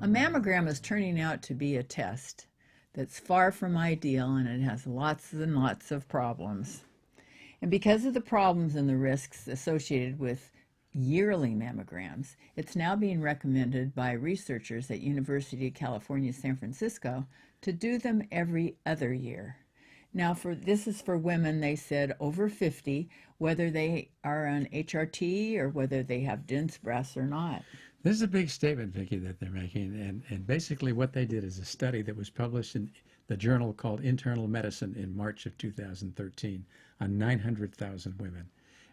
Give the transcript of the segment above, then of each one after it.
A mammogram is turning out to be a test that's far from ideal, and it has lots and lots of problems. And because of the problems and the risks associated with yearly mammograms, it's now being recommended by researchers at University of California, San Francisco, to do them every other year. Now, this is for women, they said, over 50, whether they are on HRT or whether they have dense breasts or not. This is a big statement, Vicki, that they're making. And basically what they did is a study that was published in the journal called Internal Medicine in March of 2013 on 900,000 women.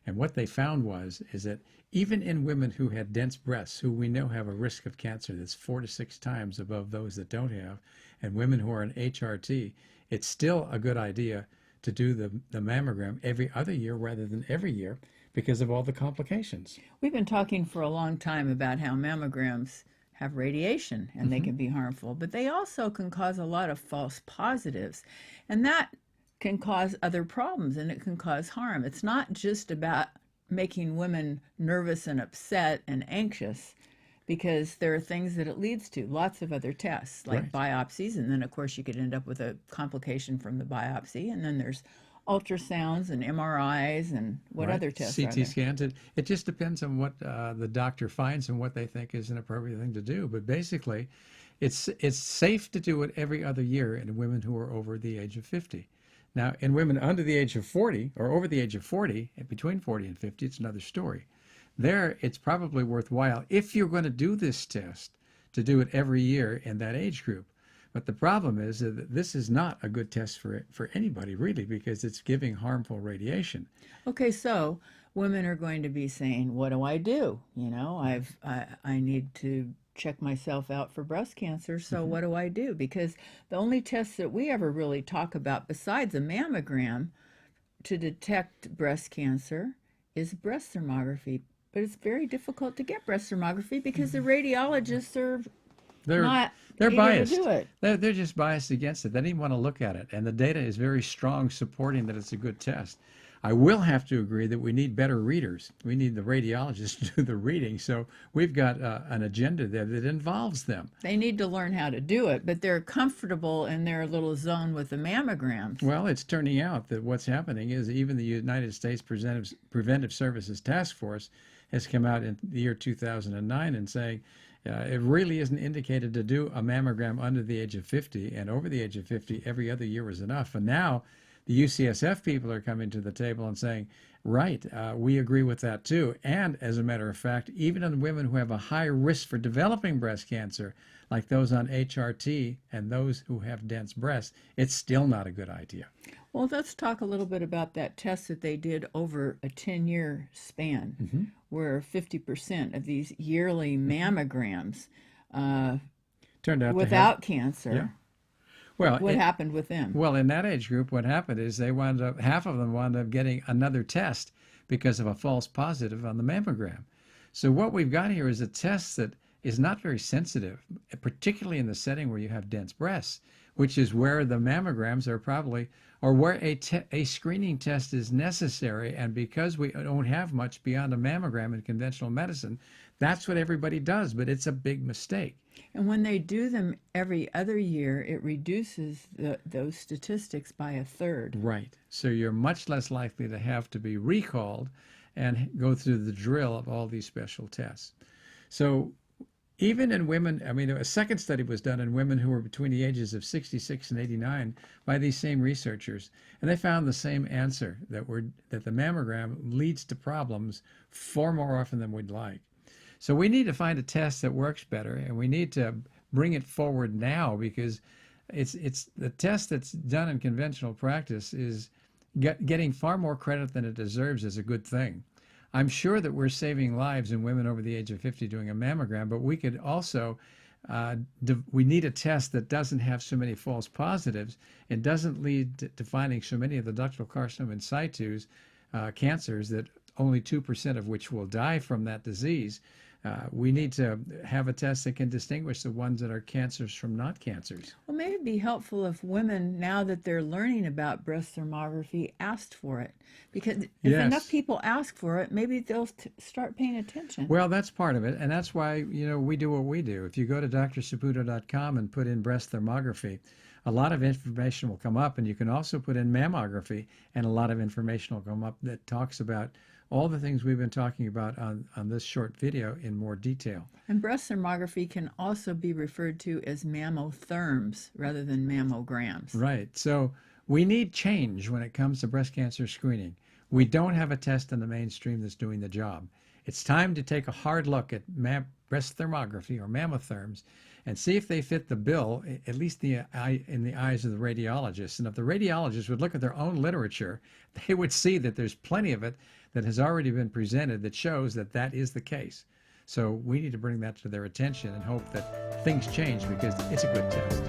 And what they found is that even in women who had dense breasts, who we know have a risk of cancer that's 4 to 6 times above those that don't have, and women who are on HRT, it's still a good idea to do the mammogram every other year rather than every year because of all the complications. We've been talking for a long time about how mammograms have radiation and they can be harmful, but they also can cause a lot of false positives, and that can cause other problems and it can cause harm. It's not just about making women nervous and upset and anxious, because there are things that it leads to, lots of other tests like biopsies, and then of course you could end up with a complication from the biopsy, and then there's ultrasounds and MRIs and what other tests are there? CT scans. It just depends on what the doctor finds and what they think is an appropriate thing to do. But basically, it's safe to do it every other year in women who are over the age of 50. Now, in women under the age of 40 or over the age of 40, between 40 and 50, it's another story. There, it's probably worthwhile, if you're going to do this test, to do it every year in that age group. But the problem is that this is not a good test for anybody, really, because it's giving harmful radiation. Okay, so women are going to be saying, what do I do? You know, I need to check myself out for breast cancer, so what do I do? Because the only tests that we ever really talk about besides a mammogram to detect breast cancer is breast thermography. But it's very difficult to get breast thermography because the radiologists are not they're eager biased. to do it. They're just biased against it. They don't even want to look at it. And the data is very strong supporting that it's a good test. I will have to agree that we need better readers. We need the radiologists to do the reading. So we've got an agenda there that involves them. They need to learn how to do it, but they're comfortable in their little zone with the mammograms. Well, it's turning out that what's happening is even the United States Preventive Services Task Force has come out in the year 2009 and saying it really isn't indicated to do a mammogram under the age of 50, and over the age of 50 every other year is enough. And now the UCSF people are coming to the table and saying, right, we agree with that too. And as a matter of fact, even in women who have a high risk for developing breast cancer, like those on HRT and those who have dense breasts, it's still not a good idea. Well, let's talk a little bit about that test that they did over a 10-year span, where 50% of these yearly mammograms turned out without cancer. Yeah. Well, what happened with them? Well, in that age group, what happened is half of them wound up getting another test because of a false positive on the mammogram. So what we've got here is a test that is not very sensitive, particularly in the setting where you have dense breasts, which is where the mammograms are probably, or where a screening test is necessary. And because we don't have much beyond a mammogram in conventional medicine, that's what everybody does, but it's a big mistake. And when they do them every other year, it reduces those statistics by a third. Right. So you're much less likely to have to be recalled and go through the drill of all these special tests. So even in women, I mean, a second study was done in women who were between the ages of 66 and 89 by these same researchers, and they found the same answer, that the mammogram leads to problems far more often than we'd like. So we need to find a test that works better, and we need to bring it forward now, because it's the test that's done in conventional practice is getting far more credit than it deserves as a good thing. I'm sure that we're saving lives in women over the age of 50 doing a mammogram, but we could also, we need a test that doesn't have so many false positives and doesn't lead to finding so many of the ductal carcinoma in situ cancers, that only 2% of which will die from that disease, We need to have a test that can distinguish the ones that are cancers from not cancers. Well, maybe it'd be helpful if women, now that they're learning about breast thermography, asked for it. Because if enough Yes. people ask for it, maybe they'll start paying attention. Well, that's part of it, and that's why, we do what we do. If you go to drsaputo.com and put in breast thermography, a lot of information will come up, and you can also put in mammography, and a lot of information will come up that talks about all the things we've been talking about on this short video in more detail. And breast thermography can also be referred to as mammotherms rather than mammograms. Right. So we need change when it comes to breast cancer screening. We don't have a test in the mainstream that's doing the job. It's time to take a hard look at breast thermography or mammotherms and see if they fit the bill, at least in the eyes of the radiologists. And if the radiologists would look at their own literature, they would see that there's plenty of it that has already been presented that shows that that is the case. So we need to bring that to their attention and hope that things change, because it's a good test.